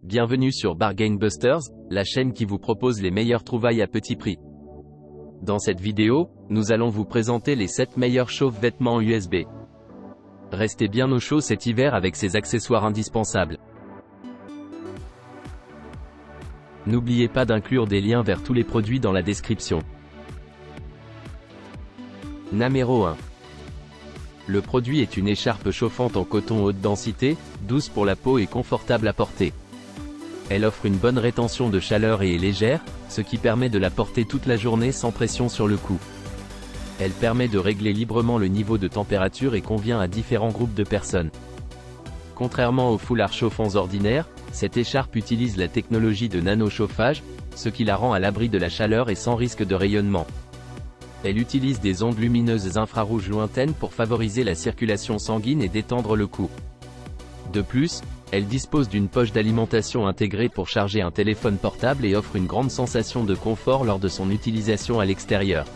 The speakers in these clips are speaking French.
Bienvenue sur Bargain Busters, la chaîne qui vous propose les meilleures trouvailles à petit prix. Dans cette vidéo, nous allons vous présenter les 7 meilleurs chauffe-vêtements USB. Restez bien au chaud cet hiver avec ces accessoires indispensables. N'oubliez pas d'inclure des liens vers tous les produits dans la description. Numéro 1. Le produit est une écharpe chauffante en coton haute densité, douce pour la peau et confortable à porter. Elle offre une bonne rétention de chaleur et est légère, ce qui permet de la porter toute la journée sans pression sur le cou. Elle permet de régler librement le niveau de température et convient à différents groupes de personnes. Contrairement aux foulards chauffants ordinaires, cette écharpe utilise la technologie de nano-chauffage, ce qui la rend à l'abri de la chaleur et sans risque de rayonnement. Elle utilise des ondes lumineuses infrarouges lointaines pour favoriser la circulation sanguine et détendre le cou. De plus, elle dispose d'une poche d'alimentation intégrée pour charger un téléphone portable et offre une grande sensation de confort lors de son utilisation à l'extérieur.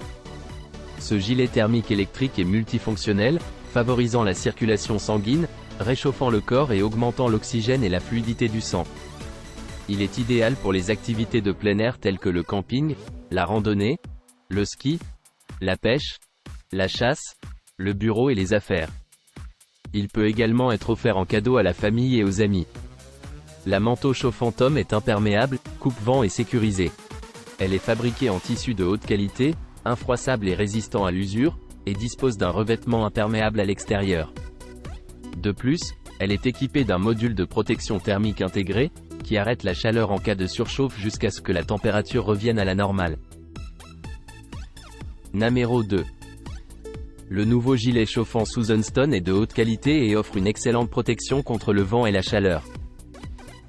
Ce gilet thermique électrique est multifonctionnel, favorisant la circulation sanguine, réchauffant le corps et augmentant l'oxygène et la fluidité du sang. Il est idéal pour les activités de plein air telles que le camping, la randonnée, le ski, la pêche, la chasse, le bureau et les affaires. Il peut également être offert en cadeau à la famille et aux amis. La manteau chauffante homme est imperméable, coupe-vent et sécurisée. Elle est fabriquée en tissu de haute qualité, infroissable et résistant à l'usure, et dispose d'un revêtement imperméable à l'extérieur. De plus, elle est équipée d'un module de protection thermique intégré, qui arrête la chaleur en cas de surchauffe jusqu'à ce que la température revienne à la normale. Numéro 2. Le nouveau gilet chauffant Susan Stone est de haute qualité et offre une excellente protection contre le vent et la chaleur.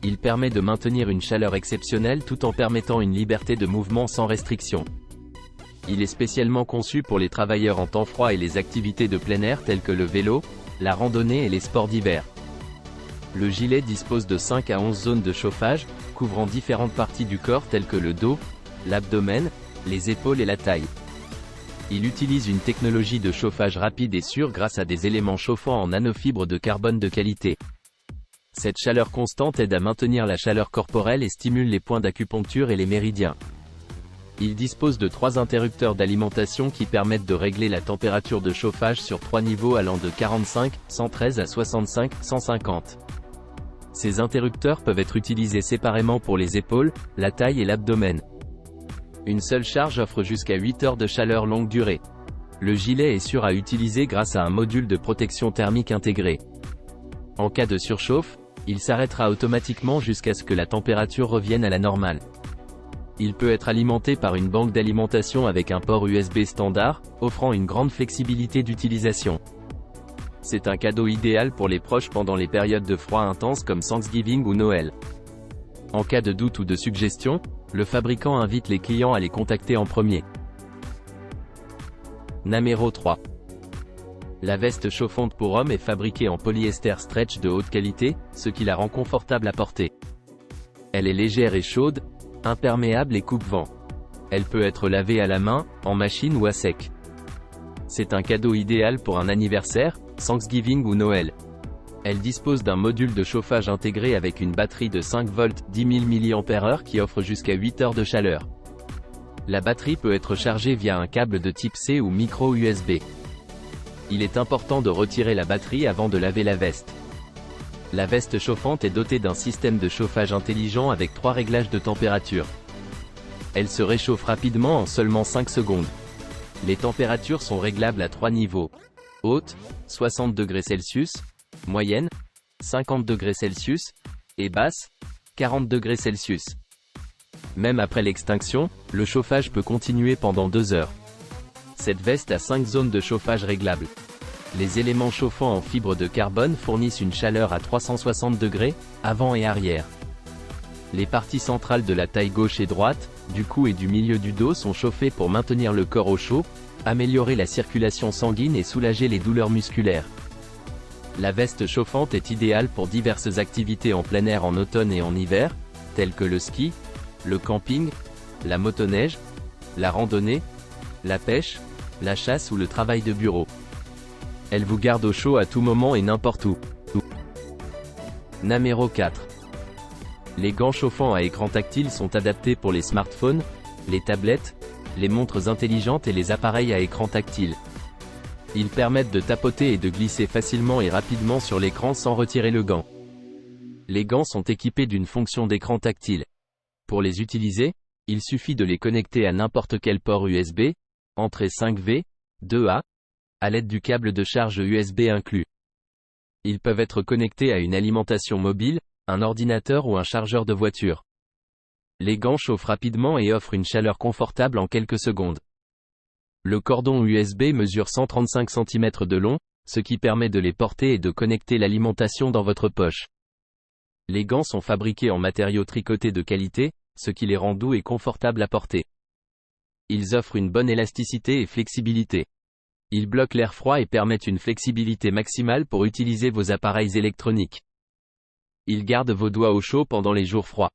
Il permet de maintenir une chaleur exceptionnelle tout en permettant une liberté de mouvement sans restriction. Il est spécialement conçu pour les travailleurs en temps froid et les activités de plein air telles que le vélo, la randonnée et les sports d'hiver. Le gilet dispose de 5 à 11 zones de chauffage, couvrant différentes parties du corps telles que le dos, l'abdomen, les épaules et la taille. Il utilise une technologie de chauffage rapide et sûre grâce à des éléments chauffants en nanofibres de carbone de qualité. Cette chaleur constante aide à maintenir la chaleur corporelle et stimule les points d'acupuncture et les méridiens. Il dispose de 3 interrupteurs d'alimentation qui permettent de régler la température de chauffage sur 3 niveaux allant de 45, 113 à 65, 150. Ces interrupteurs peuvent être utilisés séparément pour les épaules, la taille et l'abdomen. Une seule charge offre jusqu'à 8 heures de chaleur longue durée. Le gilet est sûr à utiliser grâce à un module de protection thermique intégré. En cas de surchauffe, il s'arrêtera automatiquement jusqu'à ce que la température revienne à la normale. Il peut être alimenté par une banque d'alimentation avec un port USB standard, offrant une grande flexibilité d'utilisation. C'est un cadeau idéal pour les proches pendant les périodes de froid intense comme Thanksgiving ou Noël. En cas de doute ou de suggestion, le fabricant invite les clients à les contacter en premier. Numéro 3. La veste chauffante pour homme est fabriquée en polyester stretch de haute qualité, ce qui la rend confortable à porter. Elle est légère et chaude, imperméable et coupe-vent. Elle peut être lavée à la main, en machine ou à sec. C'est un cadeau idéal pour un anniversaire, Thanksgiving ou Noël. Elle dispose d'un module de chauffage intégré avec une batterie de 5 volts 10 000 mAh qui offre jusqu'à 8 heures de chaleur. La batterie peut être chargée via un câble de type C ou micro USB. Il est important de retirer la batterie avant de laver la veste. La veste chauffante est dotée d'un système de chauffage intelligent avec 3 réglages de température. Elle se réchauffe rapidement en seulement 5 secondes. Les températures sont réglables à 3 niveaux. Haute, 60 degrés Celsius, moyenne, 50 degrés Celsius, et basse, 40 degrés Celsius. Même après l'extinction, le chauffage peut continuer pendant 2 heures. Cette veste a 5 zones de chauffage réglables. Les éléments chauffants en fibre de carbone fournissent une chaleur à 360 degrés, avant et arrière. Les parties centrales de la taille gauche et droite, du cou et du milieu du dos sont chauffées pour maintenir le corps au chaud, améliorer la circulation sanguine et soulager les douleurs musculaires. La veste chauffante est idéale pour diverses activités en plein air en automne et en hiver, telles que le ski, le camping, la motoneige, la randonnée, la pêche, la chasse ou le travail de bureau. Elle vous garde au chaud à tout moment et n'importe où. Numéro 4. Les gants chauffants à écran tactile sont adaptés pour les smartphones, les tablettes, les montres intelligentes et les appareils à écran tactile. Ils permettent de tapoter et de glisser facilement et rapidement sur l'écran sans retirer le gant. Les gants sont équipés d'une fonction d'écran tactile. Pour les utiliser, il suffit de les connecter à n'importe quel port USB, entrée 5V, 2A, à l'aide du câble de charge USB inclus. Ils peuvent être connectés à une alimentation mobile, un ordinateur ou un chargeur de voiture. Les gants chauffent rapidement et offrent une chaleur confortable en quelques secondes. Le cordon USB mesure 135 cm de long, ce qui permet de les porter et de connecter l'alimentation dans votre poche. Les gants sont fabriqués en matériaux tricotés de qualité, ce qui les rend doux et confortables à porter. Ils offrent une bonne élasticité et flexibilité. Ils bloquent l'air froid et permettent une flexibilité maximale pour utiliser vos appareils électroniques. Ils gardent vos doigts au chaud pendant les jours froids.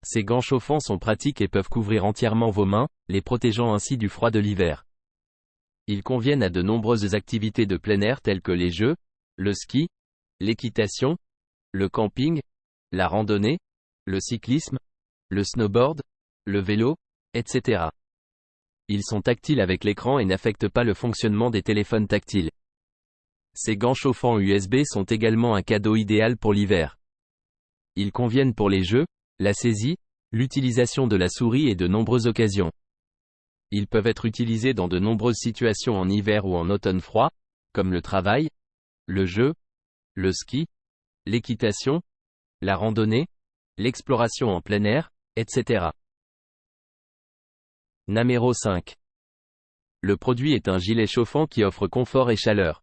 Ces gants chauffants sont pratiques et peuvent couvrir entièrement vos mains, les protégeant ainsi du froid de l'hiver. Ils conviennent à de nombreuses activités de plein air telles que les jeux, le ski, l'équitation, le camping, la randonnée, le cyclisme, le snowboard, le vélo, etc. Ils sont tactiles avec l'écran et n'affectent pas le fonctionnement des téléphones tactiles. Ces gants chauffants USB sont également un cadeau idéal pour l'hiver. Ils conviennent pour les jeux, la saisie, l'utilisation de la souris et de nombreuses occasions. Ils peuvent être utilisés dans de nombreuses situations en hiver ou en automne froid, comme le travail, le jeu, le ski, l'équitation, la randonnée, l'exploration en plein air, etc. Namero 5. Le produit est un gilet chauffant qui offre confort et chaleur.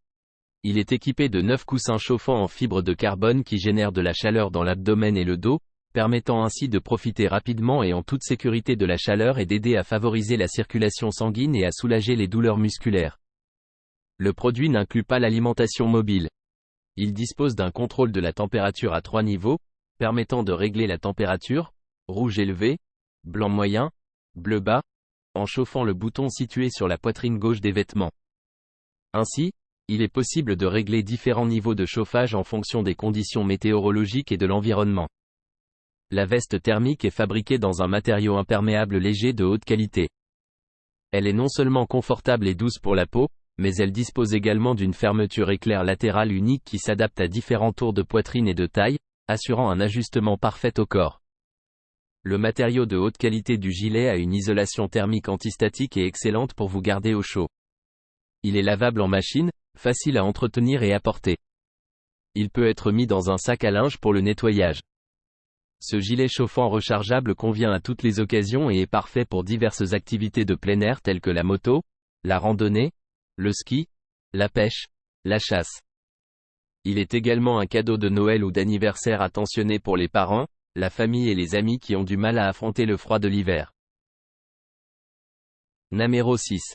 Il est équipé de 9 coussins chauffants en fibre de carbone qui génèrent de la chaleur dans l'abdomen et le dos, permettant ainsi de profiter rapidement et en toute sécurité de la chaleur et d'aider à favoriser la circulation sanguine et à soulager les douleurs musculaires. Le produit n'inclut pas l'alimentation mobile. Il dispose d'un contrôle de la température à 3 niveaux, permettant de régler la température, rouge élevé, blanc moyen, bleu bas, en chauffant le bouton situé sur la poitrine gauche des vêtements. Ainsi, il est possible de régler différents niveaux de chauffage en fonction des conditions météorologiques et de l'environnement. La veste thermique est fabriquée dans un matériau imperméable léger de haute qualité. Elle est non seulement confortable et douce pour la peau, mais elle dispose également d'une fermeture éclair latérale unique qui s'adapte à différents tours de poitrine et de taille, assurant un ajustement parfait au corps. Le matériau de haute qualité du gilet a une isolation thermique antistatique et excellente pour vous garder au chaud. Il est lavable en machine, facile à entretenir et à porter. Il peut être mis dans un sac à linge pour le nettoyage. Ce gilet chauffant rechargeable convient à toutes les occasions et est parfait pour diverses activités de plein air telles que la moto, la randonnée, le ski, la pêche, la chasse. Il est également un cadeau de Noël ou d'anniversaire attentionné pour les parents, la famille et les amis qui ont du mal à affronter le froid de l'hiver. Namero 6.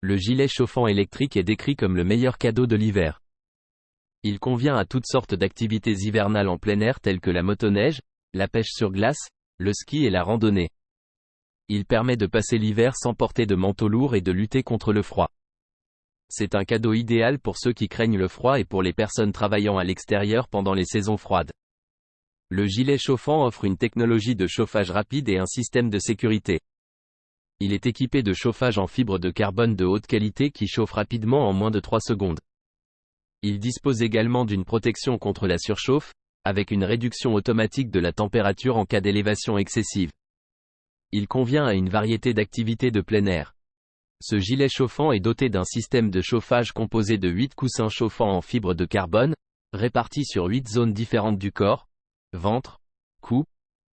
Le gilet chauffant électrique est décrit comme le meilleur cadeau de l'hiver. Il convient à toutes sortes d'activités hivernales en plein air telles que la motoneige, la pêche sur glace, le ski et la randonnée. Il permet de passer l'hiver sans porter de manteau lourd et de lutter contre le froid. C'est un cadeau idéal pour ceux qui craignent le froid et pour les personnes travaillant à l'extérieur pendant les saisons froides. Le gilet chauffant offre une technologie de chauffage rapide et un système de sécurité. Il est équipé de chauffage en fibre de carbone de haute qualité qui chauffe rapidement en moins de 3 secondes. Il dispose également d'une protection contre la surchauffe, avec une réduction automatique de la température en cas d'élévation excessive. Il convient à une variété d'activités de plein air. Ce gilet chauffant est doté d'un système de chauffage composé de 8 coussins chauffants en fibre de carbone, répartis sur 8 zones différentes du corps: ventre, cou,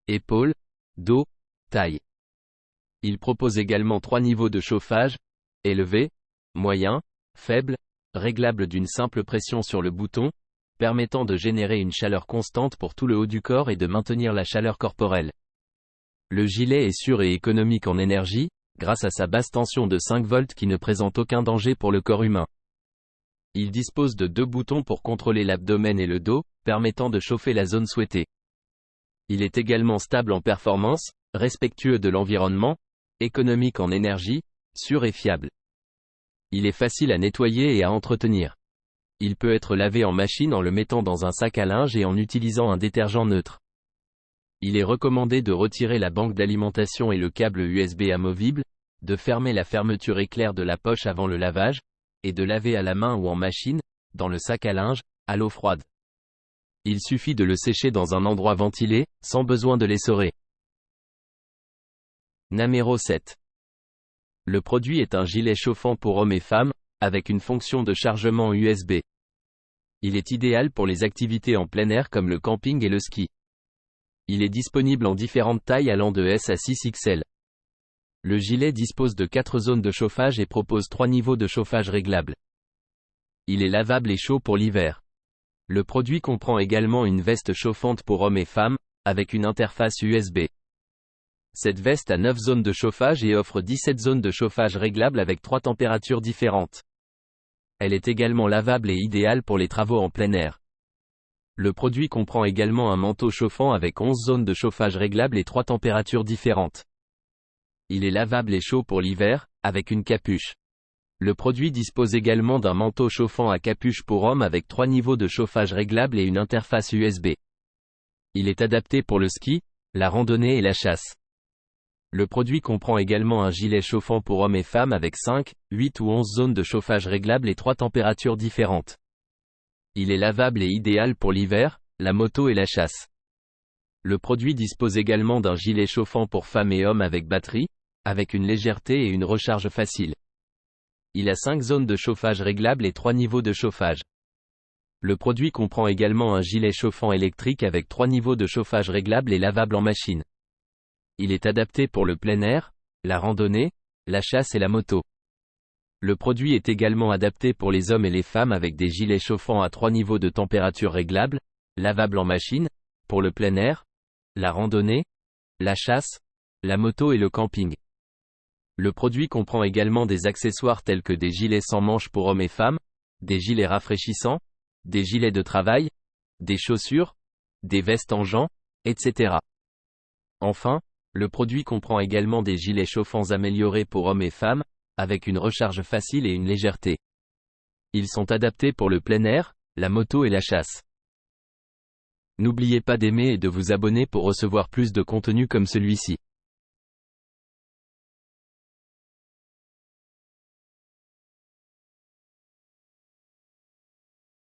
épaules, dos, taille. Il propose également 3 niveaux de chauffage: élevé, moyen, faible, réglable d'une simple pression sur le bouton, permettant de générer une chaleur constante pour tout le haut du corps et de maintenir la chaleur corporelle. Le gilet est sûr et économique en énergie, grâce à sa basse tension de 5 volts qui ne présente aucun danger pour le corps humain. Il dispose de 2 boutons pour contrôler l'abdomen et le dos, permettant de chauffer la zone souhaitée. Il est également stable en performance, respectueux de l'environnement, économique en énergie, sûr et fiable. Il est facile à nettoyer et à entretenir. Il peut être lavé en machine en le mettant dans un sac à linge et en utilisant un détergent neutre. Il est recommandé de retirer la banque d'alimentation et le câble USB amovible, de fermer la fermeture éclair de la poche avant le lavage, et de laver à la main ou en machine, dans le sac à linge, à l'eau froide. Il suffit de le sécher dans un endroit ventilé, sans besoin de l'essorer. Numéro 7. Le produit est un gilet chauffant pour hommes et femmes, avec une fonction de chargement USB. Il est idéal pour les activités en plein air comme le camping et le ski. Il est disponible en différentes tailles allant de S à 6XL. Le gilet dispose de 4 zones de chauffage et propose 3 niveaux de chauffage réglables. Il est lavable et chaud pour l'hiver. Le produit comprend également une veste chauffante pour hommes et femmes, avec une interface USB. Cette veste a 9 zones de chauffage et offre 17 zones de chauffage réglables avec 3 températures différentes. Elle est également lavable et idéale pour les travaux en plein air. Le produit comprend également un manteau chauffant avec 11 zones de chauffage réglables et 3 températures différentes. Il est lavable et chaud pour l'hiver, avec une capuche. Le produit dispose également d'un manteau chauffant à capuche pour hommes avec 3 niveaux de chauffage réglables et une interface USB. Il est adapté pour le ski, la randonnée et la chasse. Le produit comprend également un gilet chauffant pour hommes et femmes avec 5, 8 ou 11 zones de chauffage réglables et 3 températures différentes. Il est lavable et idéal pour l'hiver, la moto et la chasse. Le produit dispose également d'un gilet chauffant pour femmes et hommes avec batterie, avec une légèreté et une recharge facile. Il a 5 zones de chauffage réglables et 3 niveaux de chauffage. Le produit comprend également un gilet chauffant électrique avec 3 niveaux de chauffage réglables et lavable en machine. Il est adapté pour le plein air, la randonnée, la chasse et la moto. Le produit est également adapté pour les hommes et les femmes avec des gilets chauffants à 3 niveaux de température réglables, lavables en machine, pour le plein air, la randonnée, la chasse, la moto et le camping. Le produit comprend également des accessoires tels que des gilets sans manches pour hommes et femmes, des gilets rafraîchissants, des gilets de travail, des chaussures, des vestes en jean, etc. Enfin, le produit comprend également des gilets chauffants améliorés pour hommes et femmes, avec une recharge facile et une légèreté. Ils sont adaptés pour le plein air, la moto et la chasse. N'oubliez pas d'aimer et de vous abonner pour recevoir plus de contenu comme celui-ci.